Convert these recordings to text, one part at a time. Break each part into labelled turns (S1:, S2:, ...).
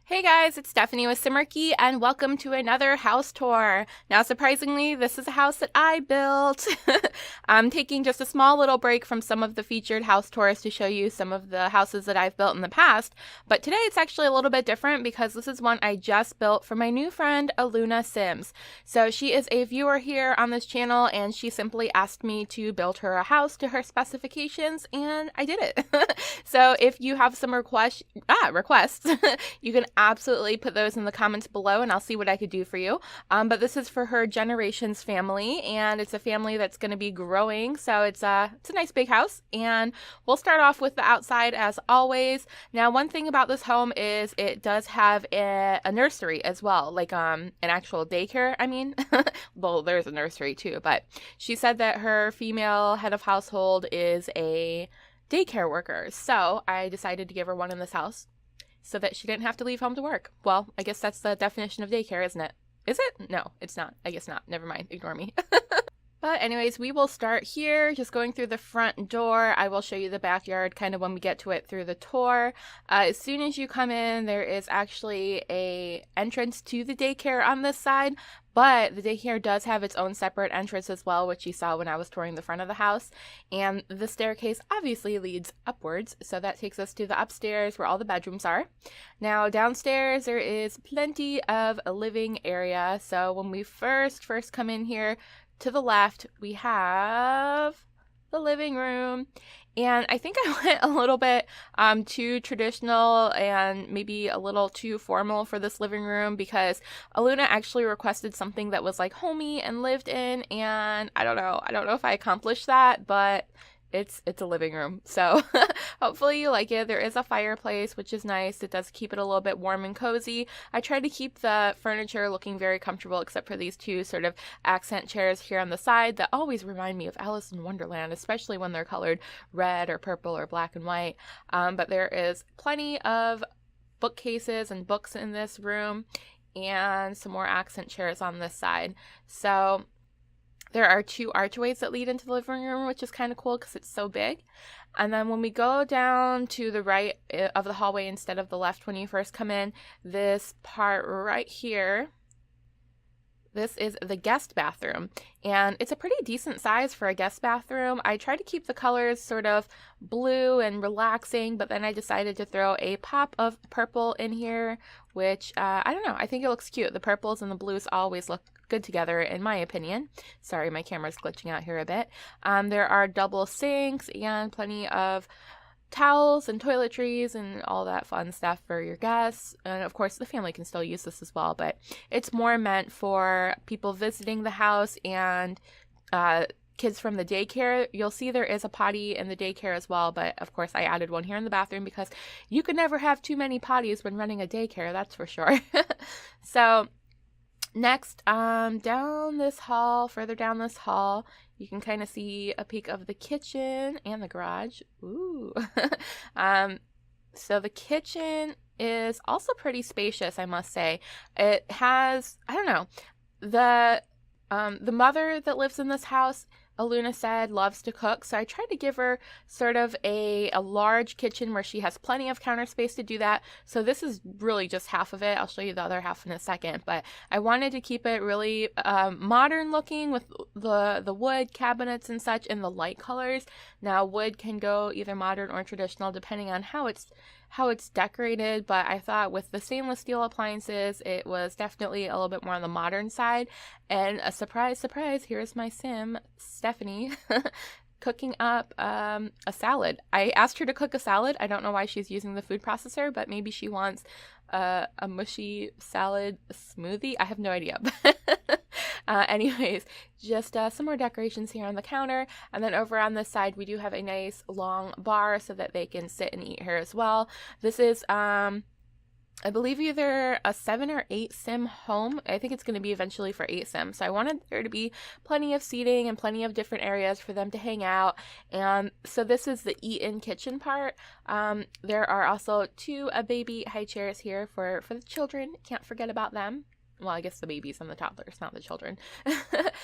S1: Hey guys, it's Stephanie with Simarchy and welcome to another house tour. Now surprisingly, this is a house that I built. I'm taking just a small little break from some of the featured house tours to show you some of the houses that I've built in the past, but today it's actually a little bit different because this is one I just built for my new friend AlunaSims. So she is a viewer here on this channel and she simply asked me to build her a house to her specifications and I did it. So if you have some requests, you can absolutely put those in the comments below and I'll see what I could do for you. But this is for her generations family and it's a family that's going to be growing. So it's a nice big house and we'll start off with the outside as always. Now, one thing about this home is it does have a nursery as well, like an actual daycare. I mean, well, there's a nursery too, but she said that her female head of household is a daycare worker. So I decided to give her one in this house so that she didn't have to leave home to work. Well, I guess that's the definition of daycare, isn't it? Is it? No, it's not. I guess not. Never mind. Ignore me. But anyways, we will start here, just going through the front door. I will show you the backyard kind of when we get to it through the tour. As soon as you come in, there is actually a entrance to the daycare on this side, but the daycare does have its own separate entrance as well, which you saw when I was touring the front of the house. And the staircase obviously leads upwards, so that takes us to the upstairs where all the bedrooms are. Now downstairs there is plenty of a living area. So when we first come in here, to the left, we have the living room. And I think I went a little bit too traditional and maybe a little too formal for this living room because Aluna actually requested something that was like homey and lived in. And I don't know if I accomplished that, but it's a living room. So hopefully you like it. There is a fireplace, which is nice. It does keep it a little bit warm and cozy. I tried to keep the furniture looking very comfortable except for these two sort of accent chairs here on the side that always remind me of Alice in Wonderland, especially when they're colored red or purple or black and white. But there is plenty of bookcases and books in this room and some more accent chairs on this side. So there are two archways that lead into the living room, which is kind of cool because it's so big. And then when we go down to the right of the hallway instead of the left when you first come in, this part right here, this is the guest bathroom, and it's a pretty decent size for a guest bathroom. I tried to keep the colors sort of blue and relaxing, but then I decided to throw a pop of purple in here, which, I don't know, I think it looks cute. The purples and the blues always look good together, in my opinion. Sorry, my camera's glitching out here a bit. There are double sinks and plenty of towels and toiletries and all that fun stuff for your guests. And of course, the family can still use this as well, but it's more meant for people visiting the house and kids from the daycare. You'll see there is a potty in the daycare as well, but of course I added one here in the bathroom because you can never have too many potties when running a daycare, that's for sure. So next, down this hall, further down this hall, you can kind of see a peek of the kitchen and the garage. Ooh. So the kitchen is also pretty spacious, I must say. It has, I don't know, the mother that lives in this house, Aluna said, loves to cook, so I tried to give her sort of a large kitchen where she has plenty of counter space to do that. So this is really just half of it. I'll show you the other half in a second, but I wanted to keep it really modern looking with the wood cabinets and such in the light colors. Now, wood can go either modern or traditional depending on how it's decorated, but I thought with the stainless steel appliances, it was definitely a little bit more on the modern side. And a surprise, surprise, here's my sim, Stephanie, cooking up a salad. I asked her to cook a salad. I don't know why she's using the food processor, but maybe she wants a mushy salad smoothie. I have no idea. Anyways, just some more decorations here on the counter. And then over on this side, we do have a nice long bar so that they can sit and eat here as well. This is, I believe, either a 7 or 8 sim home. I think it's going to be eventually for 8 sims. So I wanted there to be plenty of seating and plenty of different areas for them to hang out. And so this is the eat-in kitchen part. There are also 2 baby high chairs here for the children. Can't forget about them. Well, I guess the babies and the toddlers, not the children.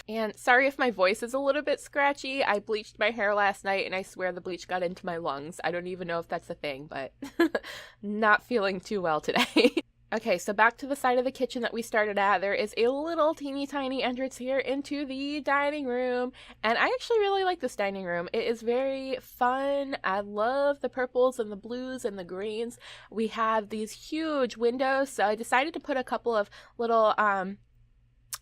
S1: And sorry if my voice is a little bit scratchy. I bleached my hair last night and I swear the bleach got into my lungs. I don't even know if that's a thing, but not feeling too well today. Okay, so back to the side of the kitchen that we started at. There is a little teeny tiny entrance here into the dining room. And I actually really like this dining room. It is very fun. I love the purples and the blues and the greens. We have these huge windows, so I decided to put a couple of little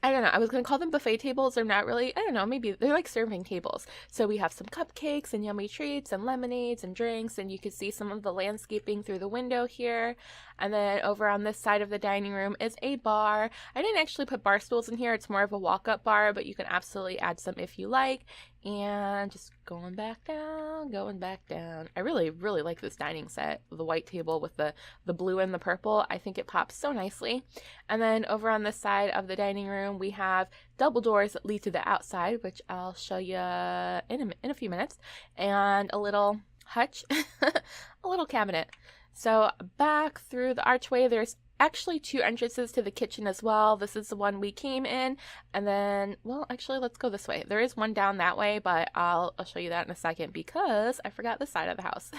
S1: I don't know, I was going to call them buffet tables. They're not really, I don't know, maybe they're like serving tables. So we have some cupcakes and yummy treats and lemonades and drinks, and you can see some of the landscaping through the window here. And then over on this side of the dining room is a bar. I didn't actually put bar stools in here. It's more of a walk-up bar, but you can absolutely add some if you like. And just going back down, going back down. I really, really like this dining set. The white table with the blue and the purple. I think it pops so nicely. And then over on this side of the dining room, we have double doors that lead to the outside, which I'll show you in a few minutes. And a little hutch, a little cabinet. So back through the archway, there's actually two entrances to the kitchen as well. This is the one we came in, and then, well, actually, let's go this way. There is one down that way, but I'll show you that in a second because I forgot this side of the house.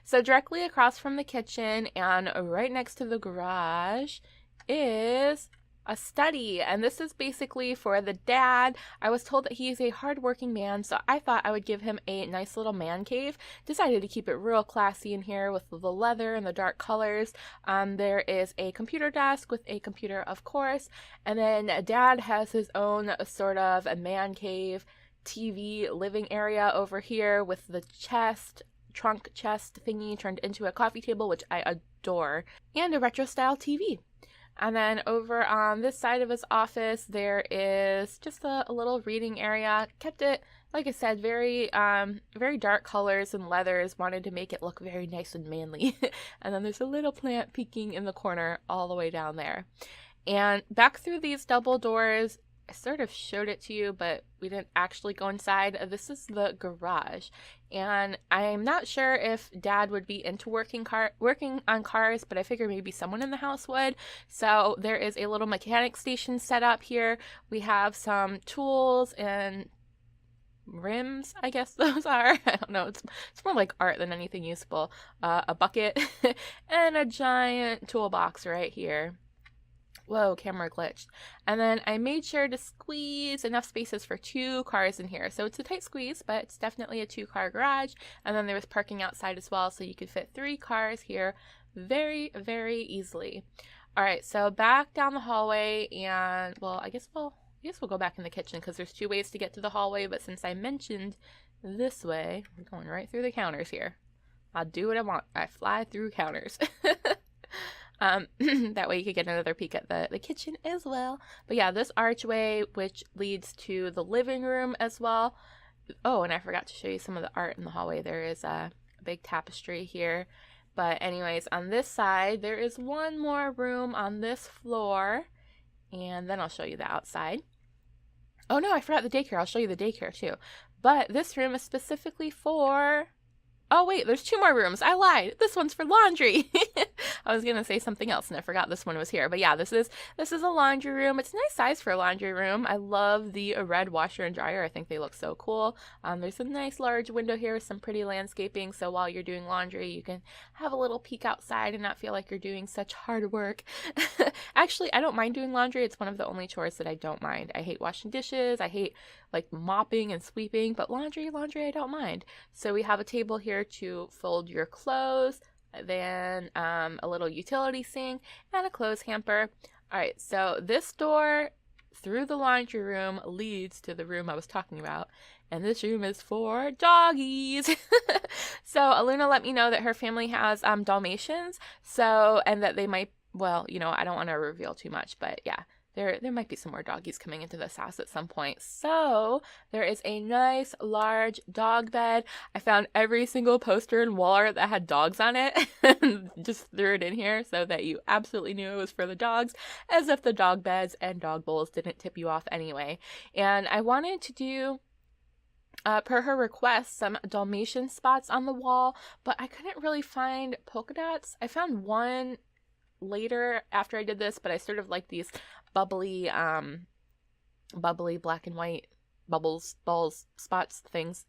S1: So directly across from the kitchen and right next to the garage is a study, and this is basically for the dad. I was told that he's a hardworking man, so I thought I would give him a nice little man cave. Decided to keep it real classy in here with the leather and the dark colors. There is a computer desk with a computer, of course, and then dad has his own sort of a man cave TV living area over here with the trunk chest thingy turned into a coffee table, which I adore, and a retro style TV. And then over on this side of his office, there is just a little reading area. Kept it, like I said, very dark colors and leathers. Wanted to make it look very nice and manly. And then there's a little plant peeking in the corner all the way down there. And back through these double doors, I sort of showed it to you, but we didn't actually go inside. This is the garage, and I'm not sure if Dad would be into working on cars, but I figured maybe someone in the house would. So there is a little mechanic station set up here. We have some tools and rims, I guess those are. I don't know. It's more like art than anything useful. A bucket and a giant toolbox right here. Whoa, camera glitched. And then I made sure to squeeze enough spaces for 2 cars in here. So it's a tight squeeze, but it's definitely a 2-car garage. And then there was parking outside as well, so you could fit 3 cars here very, very easily. All right, so back down the hallway, and well, I guess we'll go back in the kitchen because there's 2 ways to get to the hallway, but since I mentioned this way, we're going right through the counters here. I'll do what I want. I fly through counters. That way you could get another peek at the kitchen as well. But yeah, this archway, which leads to the living room as well. Oh, and I forgot to show you some of the art in the hallway. There is a big tapestry here. But anyways, on this side, there is one more room on this floor. And then I'll show you the outside. Oh no, I forgot the daycare. I'll show you the daycare too. But this room is specifically for... Oh wait, there's 2 more rooms. I lied. This one's for laundry. I was gonna say something else and I forgot this one was here. But yeah, this is a laundry room. It's a nice size for a laundry room. I love the red washer and dryer. I think they look so cool. There's a nice large window here with some pretty landscaping. So while you're doing laundry, you can have a little peek outside and not feel like you're doing such hard work. Actually, I don't mind doing laundry. It's one of the only chores that I don't mind. I hate washing dishes. I hate like mopping and sweeping, but laundry I don't mind. So we have a table here to fold your clothes, then a little utility sink and a clothes hamper. All right, so this door through the laundry room leads to the room I was talking about, and this room is for doggies. So Aluna let me know that her family has Dalmatians, and that they might, well, you know, I don't want to reveal too much, but yeah, there might be some more doggies coming into this house at some point. So there is a nice large dog bed. I found every single poster and wall art that had dogs on it and just threw it in here so that you absolutely knew it was for the dogs, as if the dog beds and dog bowls didn't tip you off anyway. And I wanted to do, per her request, some Dalmatian spots on the wall, but I couldn't really find polka dots. I found one later after I did this, but I sort of like these bubbly black and white balls, spots, things.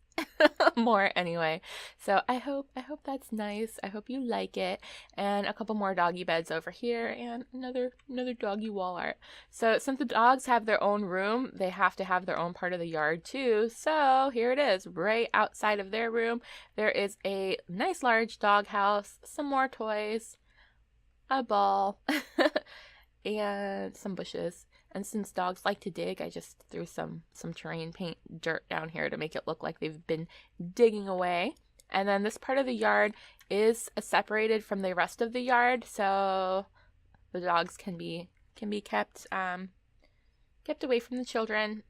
S1: more anyway. So I hope that's nice. I hope you like it. And a couple more doggy beds over here and another doggy wall art. So since the dogs have their own room, they have to have their own part of the yard too. So here it is, right outside of their room. There is a nice large dog house, some more toys, a ball, and some bushes. And since dogs like to dig, I just threw some terrain paint dirt down here to make it look like they've been digging away. And then this part of the yard is separated from the rest of the yard, so the dogs can be kept away from the children.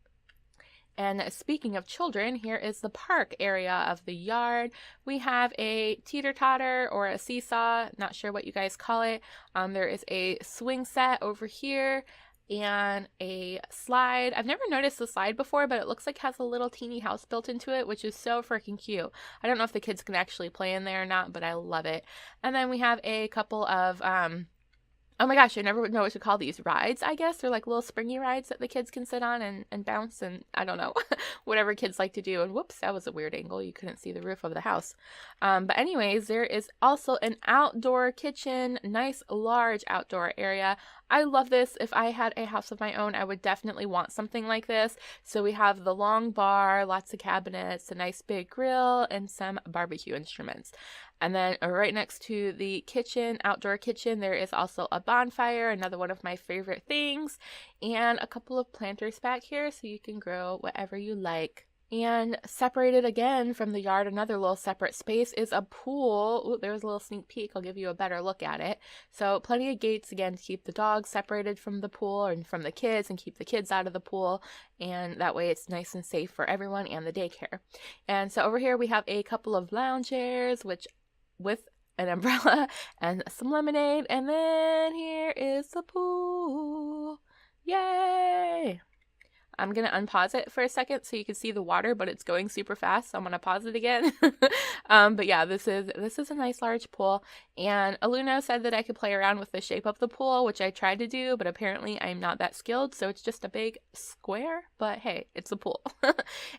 S1: And speaking of children, here is the park area of the yard. We have a teeter-totter or a seesaw, not sure what you guys call it. There is a swing set over here and a slide. I've never noticed the slide before, but it looks like it has a little teeny house built into it, which is so freaking cute. I don't know if the kids can actually play in there or not, but I love it. And then we have a couple of oh my gosh, I never know what to call these rides, I guess. They're like little springy rides that the kids can sit on and bounce, and I don't know, whatever kids like to do. And whoops, that was a weird angle. You couldn't see the roof of the house. But anyways, there is also an outdoor kitchen, nice large outdoor area. I love this. If I had a house of my own, I would definitely want something like this. So we have the long bar, lots of cabinets, a nice big grill, and some barbecue instruments. And then right next to the kitchen, outdoor kitchen, there is also a bonfire, another one of my favorite things, and a couple of planters back here so you can grow whatever you like. And separated again from the yard, another little separate space is a pool. Ooh, there's a little sneak peek. I'll give you a better look at it. So plenty of gates again to keep the dogs separated from the pool and from the kids and keep the kids out of the pool. And that way it's nice and safe for everyone and the daycare. And so over here we have a couple of lounge chairs, which with an umbrella and some lemonade. And then here is the pool. Yay! I'm going to unpause it for a second so you can see the water, but it's going super fast, so I'm going to pause it again. But yeah, this is a nice large pool, and Aluna said that I could play around with the shape of the pool, which I tried to do, but apparently I'm not that skilled, so it's just a big square, but hey, it's a pool.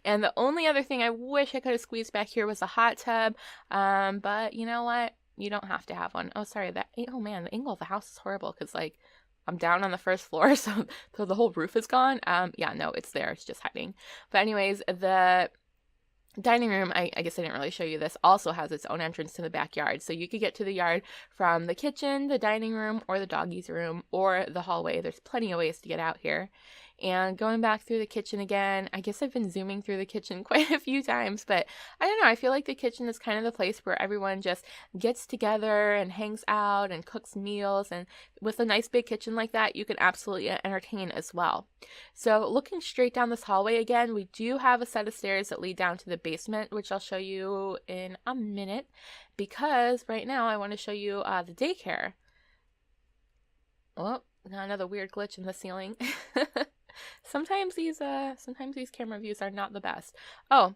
S1: And the only other thing I wish I could have squeezed back here was a hot tub, but you know what? You don't have to have one. Oh, sorry, oh man, the angle of the house is horrible, because like, I'm down on the first floor, so the whole roof is gone. Yeah, no, it's there. It's just hiding. But anyways, the dining room, I guess I didn't really show you this, also has its own entrance to the backyard. So you could get to the yard from the kitchen, the dining room, or the doggy's room, or the hallway. There's plenty of ways to get out here. And going back through the kitchen again, I guess I've been zooming through the kitchen quite a few times, but I don't know, I feel like the kitchen is kind of the place where everyone just gets together and hangs out and cooks meals, and with a nice big kitchen like that, you can absolutely entertain as well. So looking straight down this hallway again, we do have a set of stairs that lead down to the basement, which I'll show you in a minute, because right now I want to show you the daycare. Oh, another weird glitch in the ceiling. Sometimes these camera views are not the best. Oh,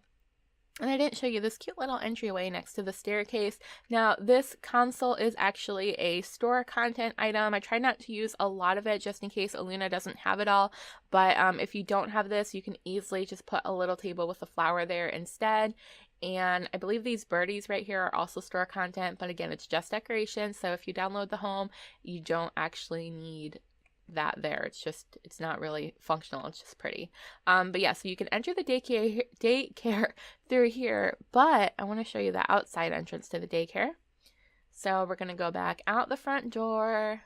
S1: and I didn't show you this cute little entryway next to the staircase. Now, this console is actually a store content item. I try not to use a lot of it just in case Aluna doesn't have it all. But if you don't have this, you can easily just put a little table with a flower there instead. And I believe these birdies right here are also store content, but again, it's just decoration. So if you download the home, you don't actually need that there. It's not really functional. It's just pretty. But yeah, so you can enter the daycare through here, but I want to show you the outside entrance to the daycare. So we're going to go back out the front door,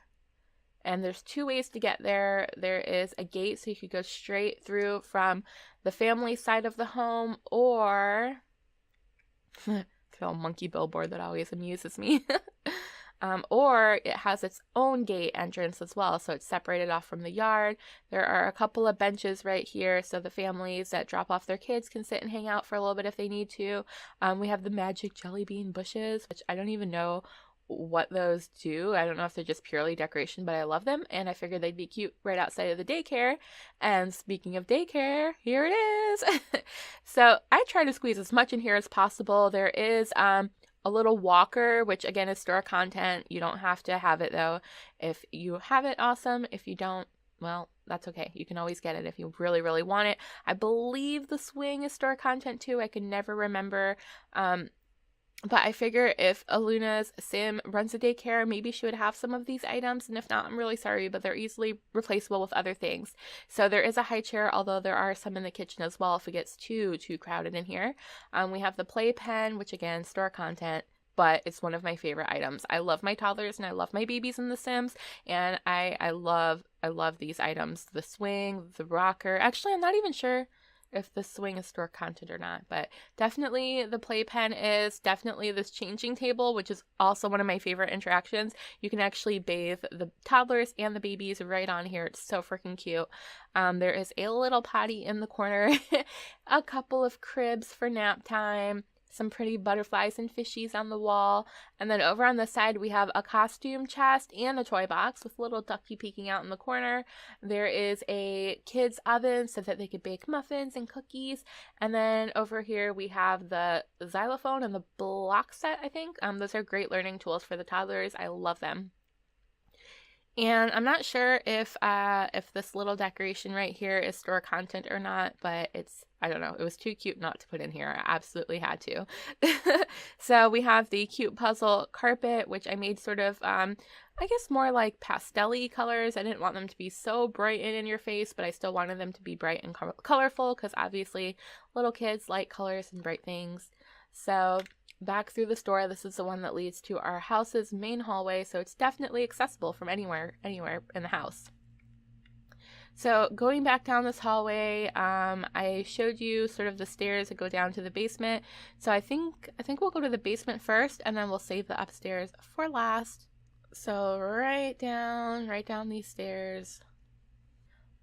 S1: and there's two ways to get there. There is a gate, so you could go straight through from the family side of the home, or the little monkey billboard that always amuses me. Or it has its own gate entrance as well, so it's separated off from the yard. There are a couple of benches right here, so the families that drop off their kids can sit and hang out for a little bit if they need to. We have the magic jelly bean bushes, which I don't even know what those do. I don't know if they're just purely decoration, but I love them, and I figured they'd be cute right outside of the daycare. And speaking of daycare, here it is. So I try to squeeze as much in here as possible. There is a little walker, which again is store content. You don't have to have it though. If you have it, awesome. If you don't, well, that's okay. You can always get it if you really, really want it. I believe the swing is store content too. I can never remember. But I figure if Aluna's sim runs a daycare, maybe she would have some of these items. And if not, I'm really sorry, but they're easily replaceable with other things. So there is a high chair, although there are some in the kitchen as well if it gets too crowded in here. We have the playpen, which again, store content, but it's one of my favorite items. I love my toddlers and I love my babies in The Sims, and I love these items. The swing, the rocker. Actually, I'm not even sure if the swing is store content or not, but definitely the playpen is. Definitely this changing table, which is also one of my favorite interactions. You can actually bathe the toddlers and the babies right on here. It's so freaking cute. There is a little potty in the corner, a couple of cribs for nap time, some pretty butterflies and fishies on the wall, and then over on the side we have a costume chest and a toy box with little ducky peeking out in the corner. There is a kids oven so that they could bake muffins and cookies, and then over here we have the xylophone and the block set, I think. Those are great learning tools for the toddlers. I love them. And I'm not sure if this little decoration right here is store content or not, but I don't know, it was too cute not to put in here. I absolutely had to. So we have the cute puzzle carpet, which I made sort of, I guess more like pastel-y colors. I didn't want them to be so bright and in your face, but I still wanted them to be bright and colorful because obviously little kids like colors and bright things. So back through the store, this is the one that leads to our house's main hallway, so it's definitely accessible from anywhere in the house. So going back down this hallway, I showed you sort of the stairs that go down to the basement. So I think we'll go to the basement first, and then we'll save the upstairs for last. So right down these stairs.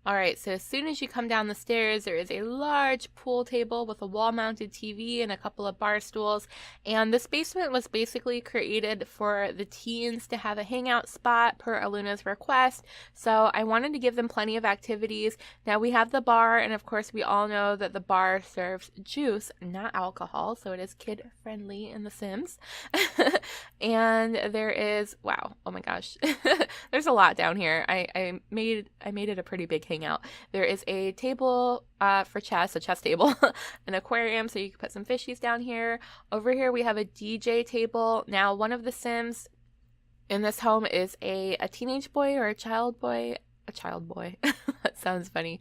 S1: Alright, so as soon as you come down the stairs, there is a large pool table with a wall-mounted TV and a couple of bar stools. And this basement was basically created for the teens to have a hangout spot per Aluna's request. So I wanted to give them plenty of activities. Now we have the bar, and of course we all know that the bar serves juice, not alcohol. So it is kid-friendly in The Sims. And there is, wow, oh my gosh. There's a lot down here. I made it a pretty big hangout. There is a table for chess, a chess table, an aquarium, so you can put some fishies down here. Over here we have a DJ table. Now one of the Sims in this home is a teenage boy or a child boy. A child boy. That sounds funny.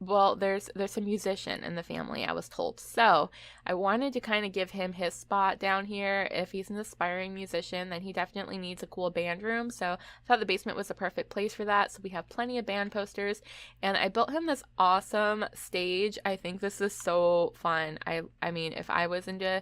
S1: Well, there's a musician in the family, I was told. So I wanted to kind of give him his spot down here. If he's an aspiring musician, then he definitely needs a cool band room. So I thought the basement was the perfect place for that. So we have plenty of band posters. And I built him this awesome stage. I think this is so fun. I mean, if I was into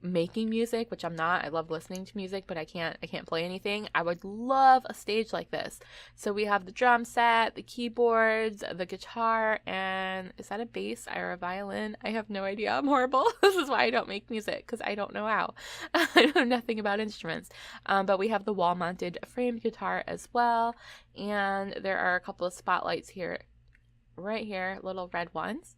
S1: making music, which I'm not, I love listening to music, but I can't play anything, I would love a stage like this. So we have the drum set, the keyboards, the guitar, and is that a bass or a violin? I have no idea. I'm horrible. This is why I don't make music, because I don't know how. I know nothing about instruments. But we have the wall mounted framed guitar as well, and there are a couple of spotlights here, right here, little red ones.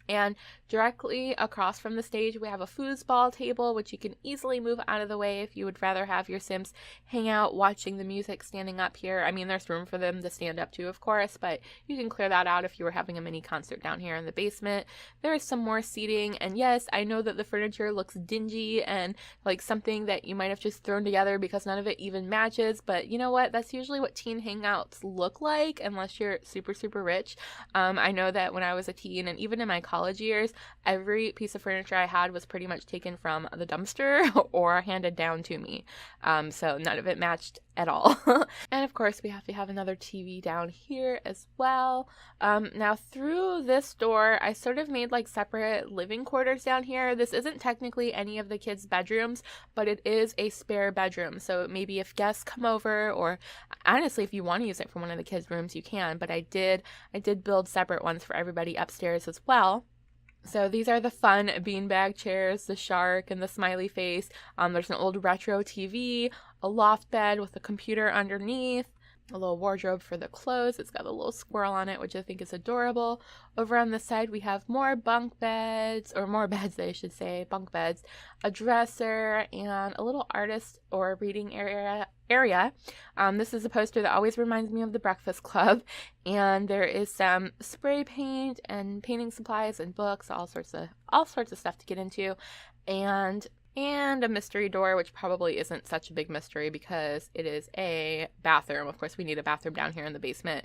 S1: And directly across from the stage, we have a foosball table, which you can easily move out of the way if you would rather have your Sims hang out watching the music standing up here. I mean, there's room for them to stand up too, of course, but you can clear that out if you were having a mini concert down here in the basement. There is some more seating, and yes, I know that the furniture looks dingy and like something that you might have just thrown together because none of it even matches, but you know what? That's usually what teen hangouts look like, unless you're super, super rich. I know that when I was a teen, and even in my college years, every piece of furniture I had was pretty much taken from the dumpster or handed down to me. So none of it matched at all. And of course we have to have another TV down here as well. Now through this door, I sort of made like separate living quarters down here. This isn't technically any of the kids' bedrooms, but it is a spare bedroom. So maybe if guests come over, or honestly, if you want to use it for one of the kids' rooms, you can. But I did build separate ones for everybody upstairs as well. So these are the fun beanbag chairs, the shark and the smiley face. There's an old retro TV, a loft bed with a computer underneath, a little wardrobe for the clothes. It's got a little squirrel on it, which I think is adorable. Over on the side, we have more bunk beds, or more beds, I should say, bunk beds, a dresser, and a little artist or reading area. This is a poster that always reminds me of the Breakfast Club, and there is some spray paint and painting supplies and books, all sorts of stuff to get into, and a mystery door, which probably isn't such a big mystery because it is a bathroom. Of course, we need a bathroom down here in the basement.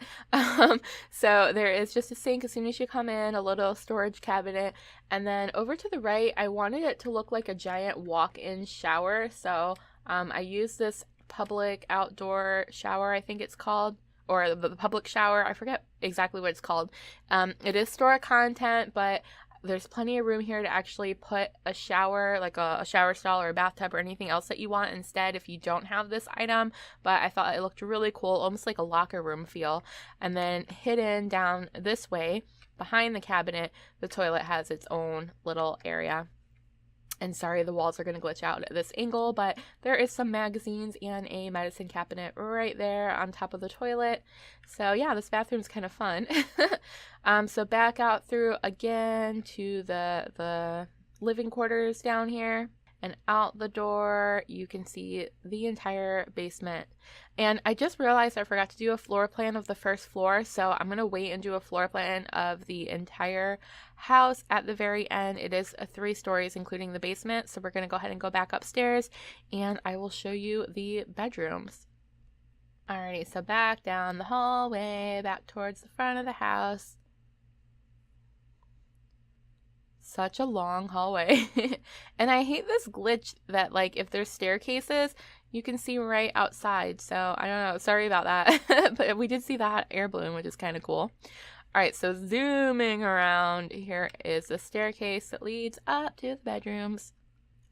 S1: So there is just a sink as soon as you come in, a little storage cabinet, and then over to the right, I wanted it to look like a giant walk-in shower. So I used this public outdoor shower, I think it's called, or the public shower. I forget exactly what it's called. It is store content, but there's plenty of room here to actually put a shower, like a shower stall or a bathtub or anything else that you want instead if you don't have this item. But I thought it looked really cool, almost like a locker room feel. And then hidden down this way, behind the cabinet, the toilet has its own little area. And sorry, the walls are going to glitch out at this angle, but there is some magazines and a medicine cabinet right there on top of the toilet. So yeah, this bathroom's kind of fun. So back out through again to the living quarters down here. And out the door, you can see the entire basement. And I just realized I forgot to do a floor plan of the first floor, so I'm going to wait and do a floor plan of the entire house at the very end. It is 3 stories, including the basement, so we're going to go ahead and go back upstairs, and I will show you the bedrooms. Alrighty, so back down the hallway, back towards the front of the house. Such a long hallway. And I hate this glitch that, like, if there's staircases, you can see right outside. So I don't know, sorry about that. But we did see the hot air balloon, which is kind of cool. All right, so zooming around, here is the staircase that leads up to the bedrooms.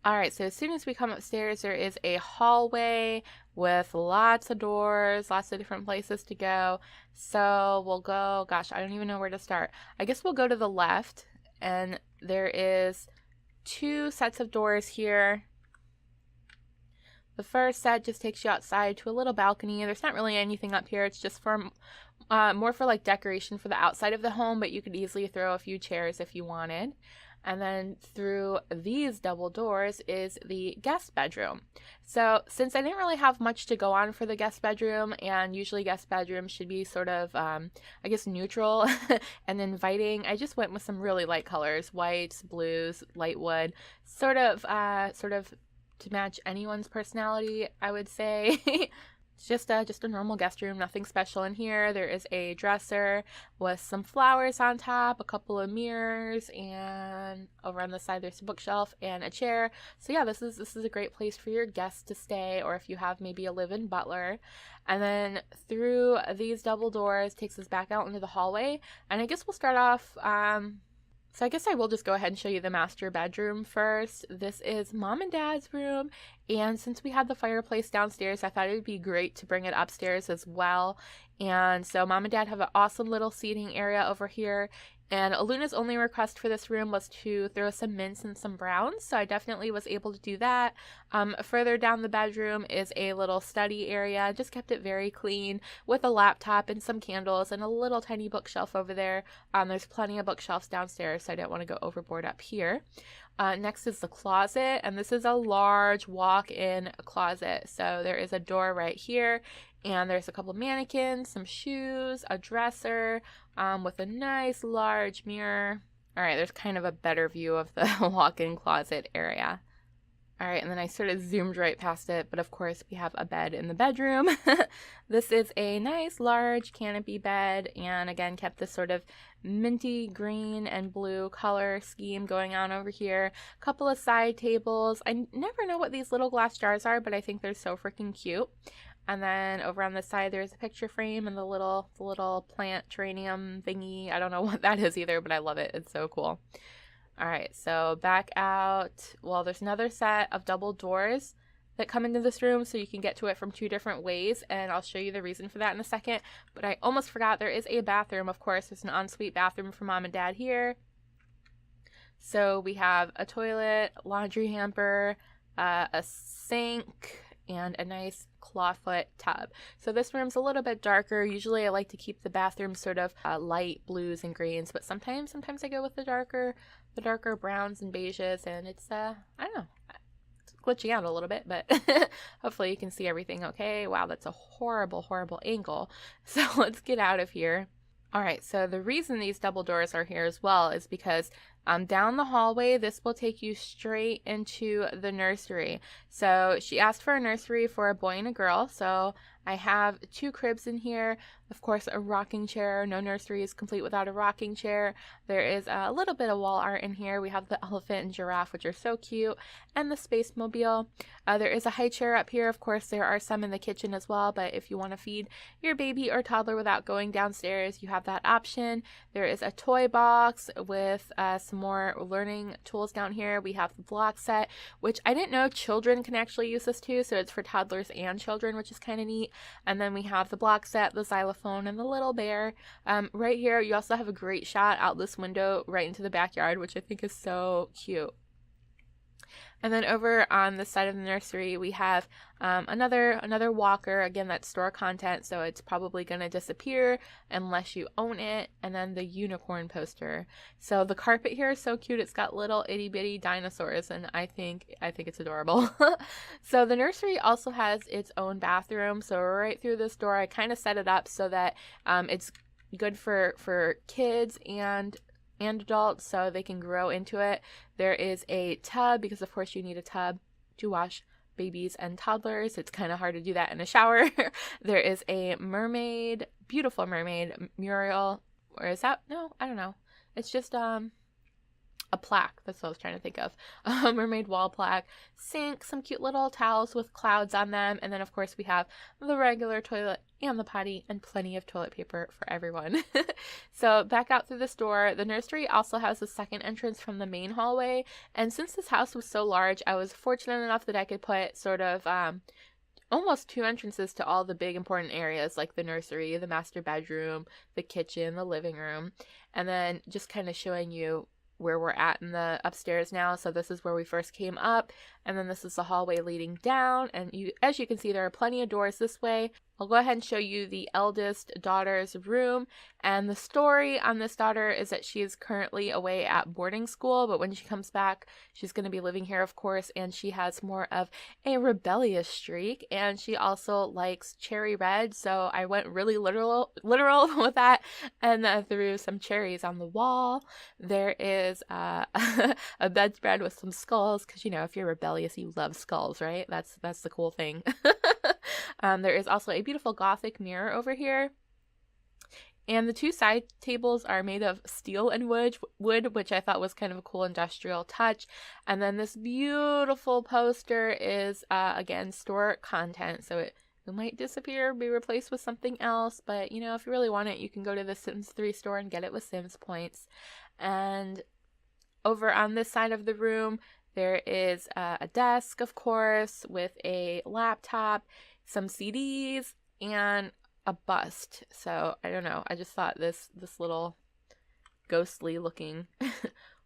S1: All right, so as soon as we come upstairs, there is a hallway with lots of doors, lots of different places to go. So we'll go, gosh, I don't even know where to start. I guess we'll go to the left, and there is 2 sets of doors here. The first set just takes you outside to a little balcony. There's not really anything up here. It's just for more for like decoration for the outside of the home, but you could easily throw a few chairs if you wanted. And then through these double doors is the guest bedroom. So since I didn't really have much to go on for the guest bedroom, and usually guest bedrooms should be sort of, I guess, neutral and inviting, I just went with some really light colors, whites, blues, light wood, sort of to match anyone's personality, I would say. It's just a normal guest room, nothing special in here. There is a dresser with some flowers on top, a couple of mirrors, and over on the side there's a bookshelf and a chair. So yeah, this is a great place for your guests to stay, or if you have maybe a live-in butler. And then through these double doors takes us back out into the hallway. And I guess we'll start off, so I guess I will just go ahead and show you the master bedroom first. This is Mom and Dad's room, and since we had the fireplace downstairs, I thought it would be great to bring it upstairs as well. And so Mom and Dad have an awesome little seating area over here. And Aluna's only request for this room was to throw some mints and some browns, so I definitely was able to do that. Further down the bedroom is a little study area. Just kept it very clean with a laptop and some candles and a little tiny bookshelf over there. There's plenty of bookshelves downstairs, so I didn't want to go overboard up here. Next is the closet, and this is a large walk-in closet. So there is a door right here, and there's a couple of mannequins, some shoes, a dresser, with a nice large mirror. All right, there's kind of a better view of the walk-in closet area. All right, and then I sort of zoomed right past it, but of course we have a bed in the bedroom. This is a nice large canopy bed, and again kept this sort of minty green and blue color scheme going on over here. A couple of side tables. I never know what these little glass jars are, but I think they're so freaking cute. And then over on the side, there's a picture frame and the little plant geranium thingy. I don't know what that is either, but I love it. It's so cool. All right, so back out. Well, there's another set of double doors that come into this room, so you can get to it from 2 different ways, and I'll show you the reason for that in a second. But I almost forgot, there is a bathroom, of course. There's an ensuite bathroom for Mom and Dad here. So we have a toilet, laundry hamper, a sink, and a nice clawfoot tub. So this room's a little bit darker. Usually I like to keep the bathroom sort of light blues and greens, but sometimes I go with the darker browns and beiges, and it's I don't know, it's glitching out a little bit, but hopefully you can see everything okay. Wow, that's a horrible angle. So let's get out of here. All right, so the reason these double doors are here as well is because down the hallway, this will take you straight into the nursery. So she asked for a nursery for a boy and a girl, so I have 2 cribs in here. Of course, a rocking chair. No nursery is complete without a rocking chair. There is a little bit of wall art in here. We have the elephant and giraffe, which are so cute, and the space mobile. There is a high chair up here. Of course, there are some in the kitchen as well, but if you want to feed your baby or toddler without going downstairs, you have that option. There is a toy box with some more learning tools down here. We have the block set, which I didn't know children can actually use this too, so it's for toddlers and children, which is kind of neat. And then we have the block set, the xylophone, and the little bear. Right here, you also have a great shot out this window right into the backyard, which I think is so cute. And then over on the side of the nursery, we have another walker. Again, that's store content, so it's probably going to disappear unless you own it. And then the unicorn poster. So the carpet here is so cute. It's got little itty bitty dinosaurs, and I think it's adorable. So the nursery also has its own bathroom. So right through this door, I kind of set it up so that it's good for kids and adults, so they can grow into it. There is a tub, because of course you need a tub to wash babies and toddlers. It's kind of hard to do that in a shower. There is a mermaid, beautiful mermaid mural, or is that, no, I don't know. It's just a plaque. That's what I was trying to think of. A mermaid wall plaque, sink, some cute little towels with clouds on them, and then of course we have the regular toilet and the potty and plenty of toilet paper for everyone. So back out through this door, the nursery also has a second entrance from the main hallway, and since this house was so large, I was fortunate enough that I could put sort of almost 2 entrances to all the big important areas, like the nursery, the master bedroom, the kitchen, the living room, and then just kind of showing you where we're at in the upstairs now. So this is where we first came up, and then this is the hallway leading down, and as you can see, there are plenty of doors this way. I'll go ahead and show you the eldest daughter's room, and the story on this daughter is that she is currently away at boarding school, but when she comes back, she's going to be living here, of course, and she has more of a rebellious streak, and she also likes cherry red, so I went really literal with that, and threw some cherries on the wall. There is a bedspread with some skulls, because you know, if you're rebellious, you love skulls, right? That's the cool thing. There is also a beautiful Gothic mirror over here. And the 2 side tables are made of steel and wood, which I thought was kind of a cool industrial touch. And then this beautiful poster is, again, store content. So it might disappear, be replaced with something else. But, you know, if you really want it, you can go to the Sims 3 store and get it with Sims points. And over on this side of the room, there is a desk, of course, with a laptop, some CDs, and a bust. So I don't know, I just thought this little ghostly looking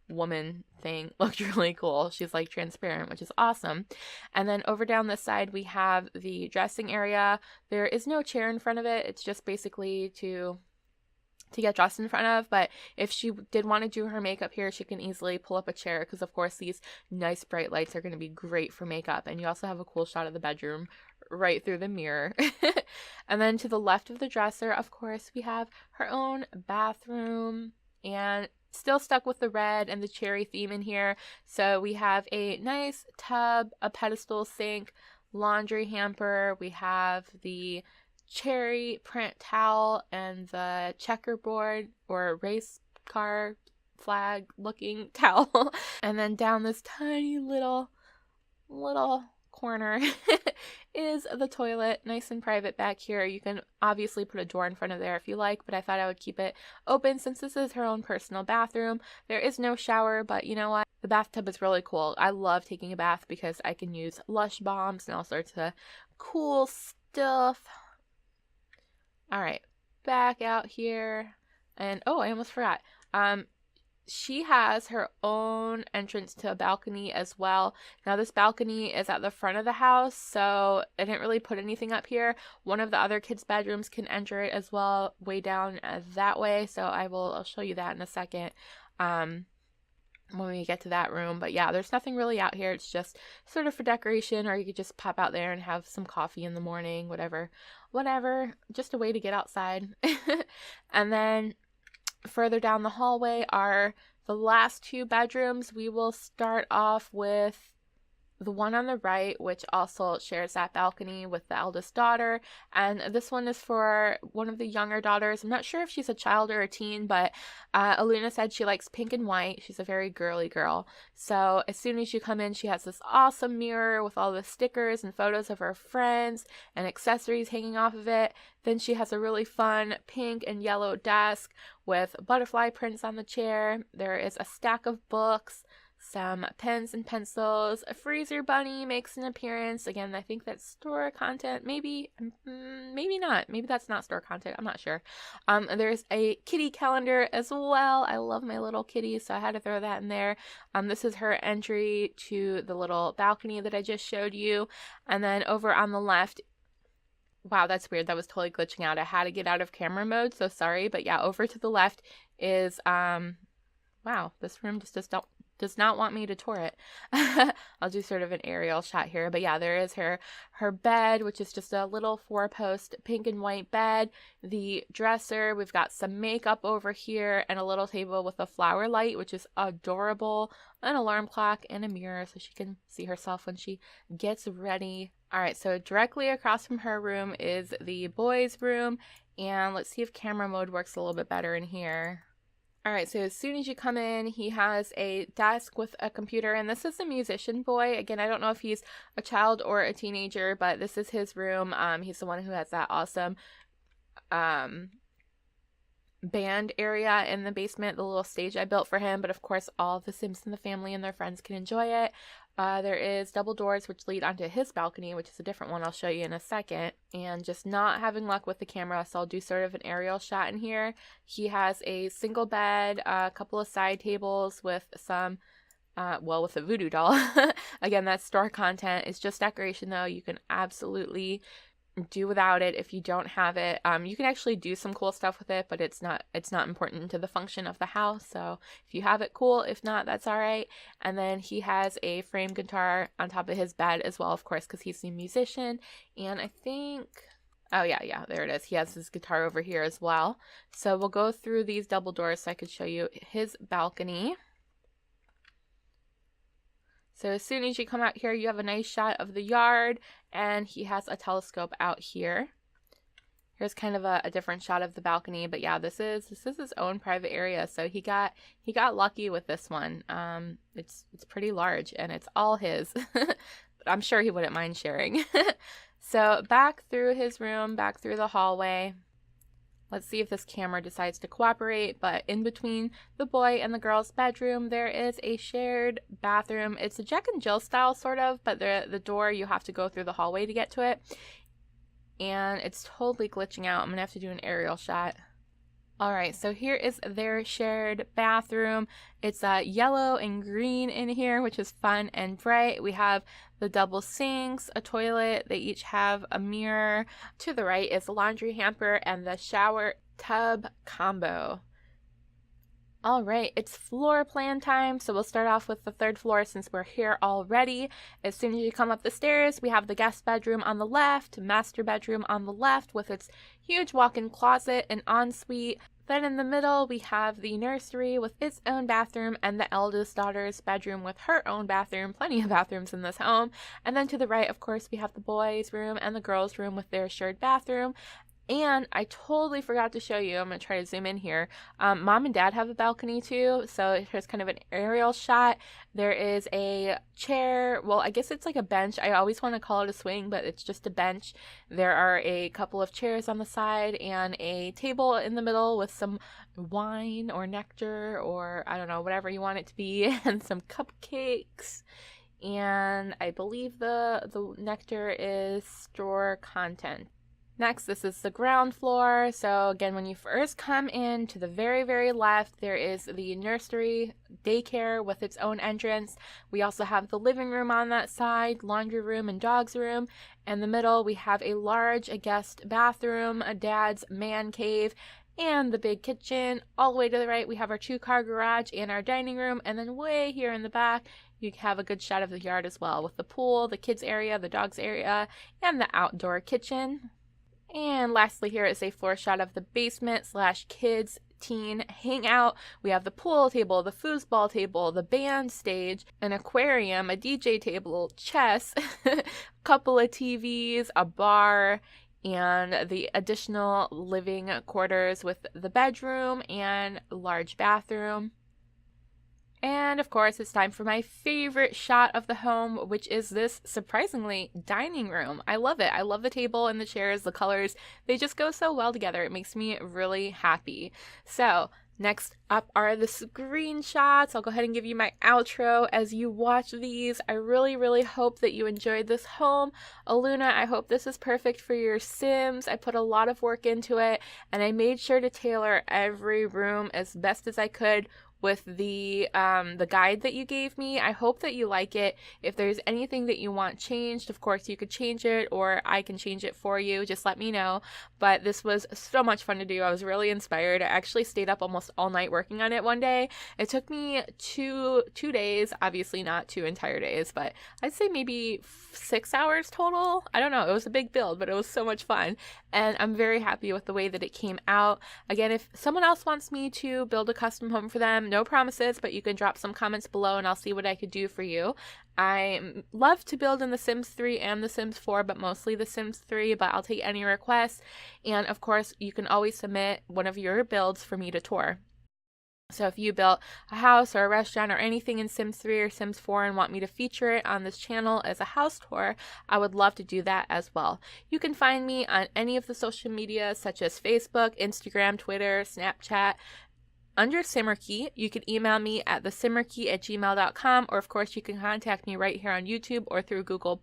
S1: woman thing looked really cool. She's like transparent, which is awesome. And then over down this side we have the dressing area. There is no chair in front of it. It's just basically to get dressed in front of, but if she did want to do her makeup here, she can easily pull up a chair, because of course these nice bright lights are going to be great for makeup. And you also have a cool shot of the bedroom right through the mirror. And then to the left of the dresser, of course, we have her own bathroom, and still stuck with the red and the cherry theme in here. So we have a nice tub, a pedestal sink, laundry hamper. We have the cherry print towel and the checkerboard or race car flag looking towel. And then down this tiny little corner is the toilet, nice and private back here. You can obviously put a door in front of there if you like, but I thought I would keep it open since this is her own personal bathroom. There is no shower, but you know what? The bathtub is really cool. I love taking a bath because I can use Lush bombs and all sorts of cool stuff. All right, back out here. And oh, I almost forgot. she has her own entrance to a balcony as well. Now this balcony is at the front of the house, so I didn't really put anything up here. One of the other kids' bedrooms can enter it as well, way down that way, so I'll show you that in a second when we get to that room. But yeah, there's nothing really out here. It's just sort of for decoration, or you could just pop out there and have some coffee in the morning, whatever, just a way to get outside. And then further down the hallway are the last two bedrooms. We will start off with the one on the right, which also shares that balcony with the eldest daughter. And this one is for one of the younger daughters. I'm not sure if she's a child or a teen, but Aluna said she likes pink and white. She's a very girly girl. So as soon as you come in, she has this awesome mirror with all the stickers and photos of her friends and accessories hanging off of it. Then she has a really fun pink and yellow desk with butterfly prints on the chair. There is a stack of books, some pens and pencils. A freezer bunny makes an appearance. Again, I think that's store content. Maybe not. Maybe that's not store content. I'm not sure. There's a kitty calendar as well. I love my little kitty, so I had to throw that in there. This is her entry to the little balcony that I just showed you. And then over on the left, wow, that's weird. That was totally glitching out. I had to get out of camera mode, so sorry. But yeah, over to the left is, wow, this room just does not want me to tour it. I'll do sort of an aerial shot here. But yeah, there is her bed, which is just a little 4-post pink and white bed. The dresser, we've got some makeup over here, and a little table with a flower light, which is adorable, an alarm clock, and a mirror so she can see herself when she gets ready. All right, so directly across from her room is the boys' room, and let's see if camera mode works a little bit better in here. All right, so as soon as you come in, he has a desk with a computer, and this is a musician boy. Again, I don't know if he's a child or a teenager, but this is his room. He's the one who has that awesome band area in the basement, the little stage I built for him. But of course, all the Sims in the family and their friends can enjoy it. There is double doors which lead onto his balcony, which is a different one I'll show you in a second. And just not having luck with the camera, so I'll do sort of an aerial shot in here. He has a single bed, a couple of side tables with some, with a voodoo doll. Again, that's store content. It's just decoration though. You can absolutely do without it if you don't have it. You can actually do some cool stuff with it, but it's not important to the function of the house. So if you have it, cool. If not, that's all right. And then he has a framed guitar on top of his bed as well, of course, because he's a musician. And I think, oh yeah, there it is. He has his guitar over here as well. So we'll go through these double doors so I could show you his balcony. So as soon as you come out here, you have a nice shot of the yard, and he has a telescope out here. Here's kind of a different shot of the balcony, but yeah, this is his own private area. So he got lucky with this one. It's pretty large, and it's all his. But I'm sure he wouldn't mind sharing. So back through his room, back through the hallway. Let's see if this camera decides to cooperate, but in between the boy and the girl's bedroom, there is a shared bathroom. It's a Jack and Jill style, sort of, but the door, you have to go through the hallway to get to it. And it's totally glitching out. I'm going to have to do an aerial shot. All right, so here is their shared bathroom. It's yellow and green in here, which is fun and bright. We have the double sinks, a toilet. They each have a mirror. To the right is the laundry hamper and the shower tub combo. All right, it's floor plan time. So we'll start off with the third floor since we're here already. As soon as you come up the stairs, we have the guest bedroom on the left, master bedroom on the left with its huge walk-in closet and ensuite. Then in the middle, we have the nursery with its own bathroom and the eldest daughter's bedroom with her own bathroom. Plenty of bathrooms in this home. And then to the right, of course, we have the boys' room and the girls' room with their shared bathroom. And I totally forgot to show you, I'm going to try to zoom in here. Mom and Dad have a balcony too, so here's kind of an aerial shot. There is a chair, well, I guess it's like a bench. I always want to call it a swing, but it's just a bench. There are a couple of chairs on the side and a table in the middle with some wine or nectar or I don't know, whatever you want it to be, and some cupcakes. And I believe the nectar is store content. Next, this is the ground floor. So again, when you first come in to the very left, there is the nursery, daycare with its own entrance. We also have the living room on that side, laundry room and dog's room. In the middle, we have a large guest bathroom, a dad's man cave, and the big kitchen. All the way to the right, we have our 2-car garage and our dining room. And then way here in the back, you have a good shot of the yard as well, with the pool, the kids area, the dogs area, and the outdoor kitchen. And lastly, here is a floor shot of the basement / kids teen hangout. We have the pool table, the foosball table, the band stage, an aquarium, a DJ table, chess, a couple of TVs, a bar, and the additional living quarters with the bedroom and large bathroom. And of course, it's time for my favorite shot of the home, which is this, surprisingly, dining room. I love it. I love the table and the chairs, the colors. They just go so well together. It makes me really happy. So next up are the screenshots. I'll go ahead and give you my outro as you watch these. I really hope that you enjoyed this home. Aluna, I hope this is perfect for your Sims. I put a lot of work into it, and I made sure to tailor every room as best as I could with the guide that you gave me. I hope that you like it. If there's anything that you want changed, of course you could change it, or I can change it for you. Just let me know. But this was so much fun to do. I was really inspired. I actually stayed up almost all night working on it one day. It took me two days, obviously not 2 entire days, but I'd say maybe 6 hours total. I don't know. It was a big build, but it was so much fun. And I'm very happy with the way that it came out. Again, if someone else wants me to build a custom home for them, no promises, but you can drop some comments below and I'll see what I could do for you. I love to build in The Sims 3 and The Sims 4, but mostly The Sims 3, but I'll take any requests. And of course, you can always submit one of your builds for me to tour. So if you built a house or a restaurant or anything in Sims 3 or Sims 4 and want me to feature it on this channel as a house tour, I would love to do that as well. You can find me on any of the social media such as Facebook, Instagram, Twitter, Snapchat, under Simarchy. You can email me at thesimarchy@gmail.com, or of course you can contact me right here on YouTube or through Google+.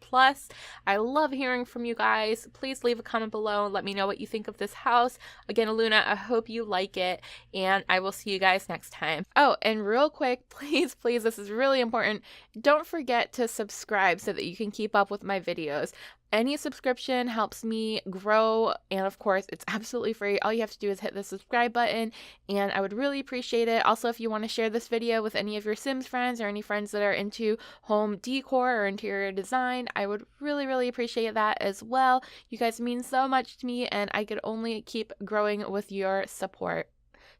S1: I love hearing from you guys. Please leave a comment below and let me know what you think of this house. Again, Aluna, I hope you like it, and I will see you guys next time. Oh, and real quick, please, this is really important. Don't forget to subscribe so that you can keep up with my videos. Any subscription helps me grow, and of course, it's absolutely free. All you have to do is hit the subscribe button, and I would really appreciate it. Also, if you want to share this video with any of your Sims friends or any friends that are into home decor or interior design, I would really appreciate that as well. You guys mean so much to me, and I could only keep growing with your support.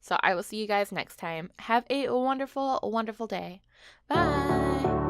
S1: So I will see you guys next time. Have a wonderful day. Bye!